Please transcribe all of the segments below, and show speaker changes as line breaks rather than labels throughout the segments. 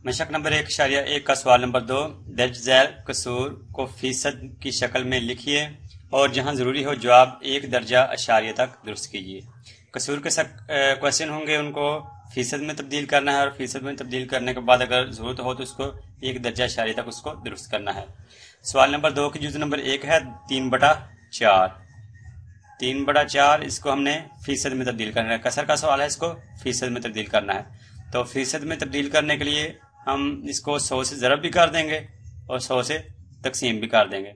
मशक number 1.1 का सवाल number 2, दर्ज झैल कसूर को फीसद की शक्ल में लिखिए और जहां जरूरी हो जवाब 1 दर्जा अशारिया तक दुरुस्त कीजिए। कसूर के क्वेश्चन होंगे उनको फीसद में तब्दील करना है और फीसद में तब्दील करने के बाद अगर जरूरत हो तो उसको 1 दर्जा अशारिया तक उसको दुरुस्त करना है। सवाल नंबर 2 की जुज़ नंबर 1 है 3/4। 3/4 इसको हमने फीसद में तब्दील करना है। कसर का सवाल है, इसको फीसद में तब्दील करना है। तो फीसद में तब्दील करने के लिए हम इसको 100 से ज़रब भी कर देंगे और 100 से तकसीम भी कर देंगे।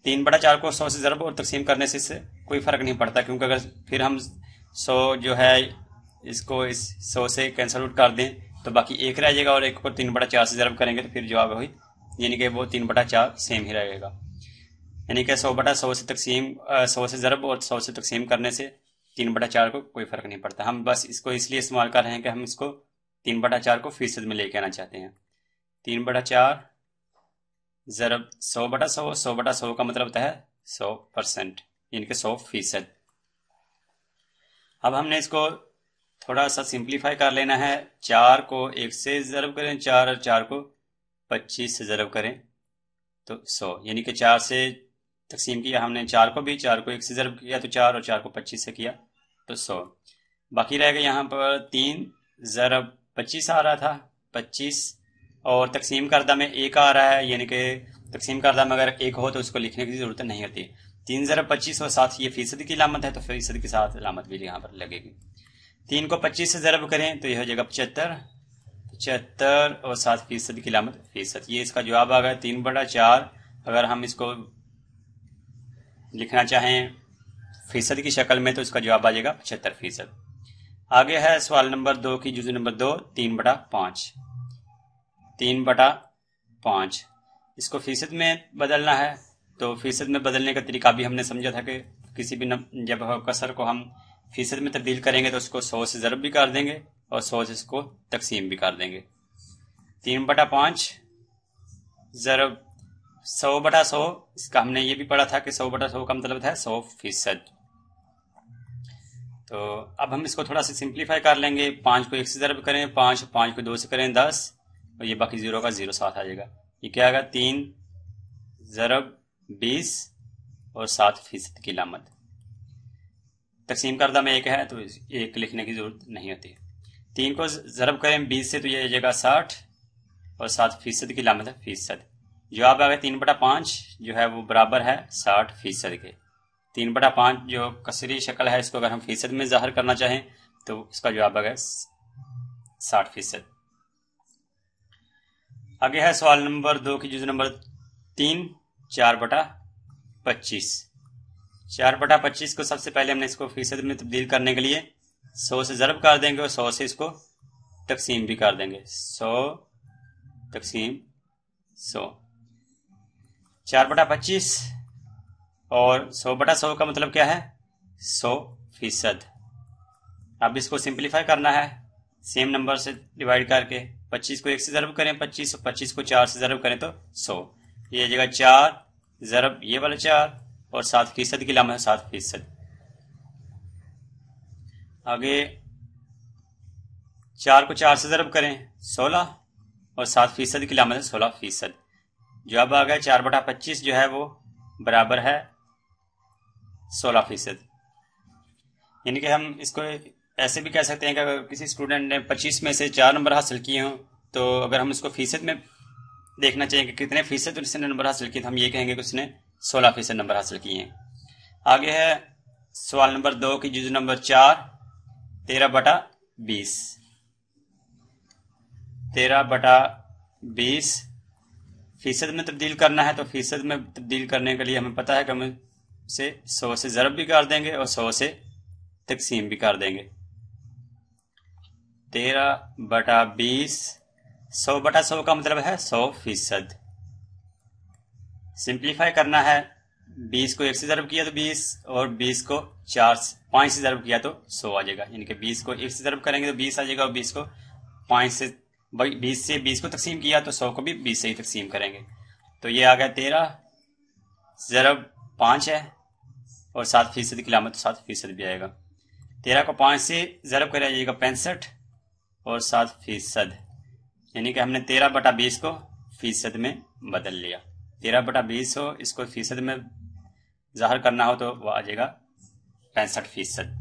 3/4 को 100 से ज़रब और तकसीम करने से इससे कोई फ़र्क नहीं पड़ता, क्योंकि अगर फिर हम 100 जो है इसको इस 100 से कैंसल आउट कर दें तो बाकी 1 रह जाएगा और 1 को 3/4 से ज़रब करेंगे तो फिर जवाब वही, यानी कि वो 3/4 सेम ही रहेगा। यानी कि 100/100 से तकसीम 100 से ज़रब और 100 से तकसीम करने से 3/4 को कोई फ़र्क नहीं पड़ता। हम बस इसको इसलिए इस्तेमाल कर रहे हैं कि हम इसको 3/4 को फीसद में लेके आना चाहते हैं। 3/4 ज़रब 100/100, 100/100 का मतलब होता है 100%, यानी कि 100%। अब हमने इसको थोड़ा सा सिंप्लीफाई कर लेना है। 4 को 1 से ज़रब करें, 4 और 4 को 25 से ज़रब करें तो 100, यानी कि 4 से तकसीम किया हमने, 4 को भी, 4 को 1 से ज़रब किया तो 4 और 4 को 25 से किया तो 100। बाकी रह गया यहाँ पर 3 ज़रब 25 आ रहा था, 25 और तकसीम करदा में 1 आ रहा है, यानी कि तकसीम करदा में अगर 1 हो तो उसको लिखने की ज़रूरत नहीं होती। 3 ज़रब 25 और साथ ये फीसद की अलामत है तो फीसद के साथ अलामत भी यहाँ पर लगेगी। 3 को 25 से ज़रब करें तो यह हो जाएगा 75 और साथ फीसद की अलामत फीसद। ये इसका जवाब आ गया 3/4। अगर हम इसको लिखना चाहें फीसद की शक्ल में तो इसका जवाब आ जाएगा 75%। आगे है सवाल नंबर 2 की जुज़ नंबर 2, 3/5। 3/5 इसको फीसद में बदलना है। तो फीसद में बदलने का तरीका भी हमने समझा था कि किसी भी जब कसर को हम फीसद में तब्दील करेंगे तो उसको 100 से ज़रब भी कर देंगे और 100 से इसको तकसीम भी कर देंगे। 3/5 ज़रब 100/100, इसका हमने ये भी पढ़ा था कि 100/100 का मतलब है 100%। तो अब हम इसको थोड़ा सा सिंप्लीफाई कर लेंगे। 5 को 1 से ज़रब करें 5 को 2 से करें 10 और ये बाकी 0 का 0 साथ आ जाएगा। ये क्या आएगा 3 ज़रब 20 और 7% की अलामत। तकसीम करदा में 1 है तो 1 लिखने की जरूरत नहीं होती। 3 को ज़रब करें 20 से तो ये आ जाएगा 60 और 7% की अलामत है फीसद। जवाब आ गया 3/5 जो है वो बराबर है 60% के। 3/5 जो कसरी शक्ल है इसको अगर हम फीसद में ज़ाहिर करना चाहें तो इसका जवाब आ गया 60%। आगे है सवाल नंबर 2 की जुज़ नंबर 3, 4/25। 4/25 को सबसे पहले हमने इसको फीसद में तब्दील करने के लिए 100 से ज़रब कर देंगे और 100 से इसको तकसीम भी कर देंगे। 100 तकसीम 100। 4/25 और 100/100 का मतलब क्या है 100%। अब इसको सिंप्लीफाई करना है सेम नंबर से डिवाइड करके। 25 को 1 से ज़रब करें 25 और 25 को 4 से ज़रब करें तो 100। ये जगह 4 ज़रब ये वाला 4 और 7% की अलामत है 7%। आगे 4 को 4 से ज़रब करें 16 और 7% की अलामत है 16%। जवाब आ गया 4/25 जो है वो बराबर है 16%। यानी कि हम इसको ऐसे भी कह सकते हैं कि अगर किसी स्टूडेंट ने 25 में से 4 नंबर हासिल किए हों तो अगर हम इसको फीसद में देखना चाहिए कि कितने फीसद उसने नंबर हासिल किए तो हम ये कहेंगे कि उसने 16% नंबर हासिल किए हैं। आगे है सवाल नंबर 2 की जुज़ नंबर 4, 13/20। 13/20 फीसद में तब्दील करना है। तो फीसद में तब्दील करने के लिए हमें पता है कि हम इसे 100 से ज़रब भी कर देंगे और 100 से तकसीम भी कर देंगे। 13/20 100/100 का मतलब है 100%। सिंप्लीफाई करना है। 20 को 1 से ज़रब किया तो 20 और 20 को 5 से ज़रब किया तो 100 आ जाएगा। यानी कि 20 को 1 से ज़रब करेंगे तो 20 आ जाएगा और 20 को 20 से 20 को तकसीम किया तो 100 को भी 20 से ही तकसीम करेंगे। तो ये आ गया 13 ज़रब 5 है और 7% की अलामत 7% भी आएगा। 13 को 5 से ज़रब कर आ जाएगा 65 और 7%। یعنی کہ ہم نے 13/20 کو فیصد میں بدل لیا. 13/20 ہو اس کو فیصد میں ظاہر کرنا ہو تو وہ آ جائے گا 65%.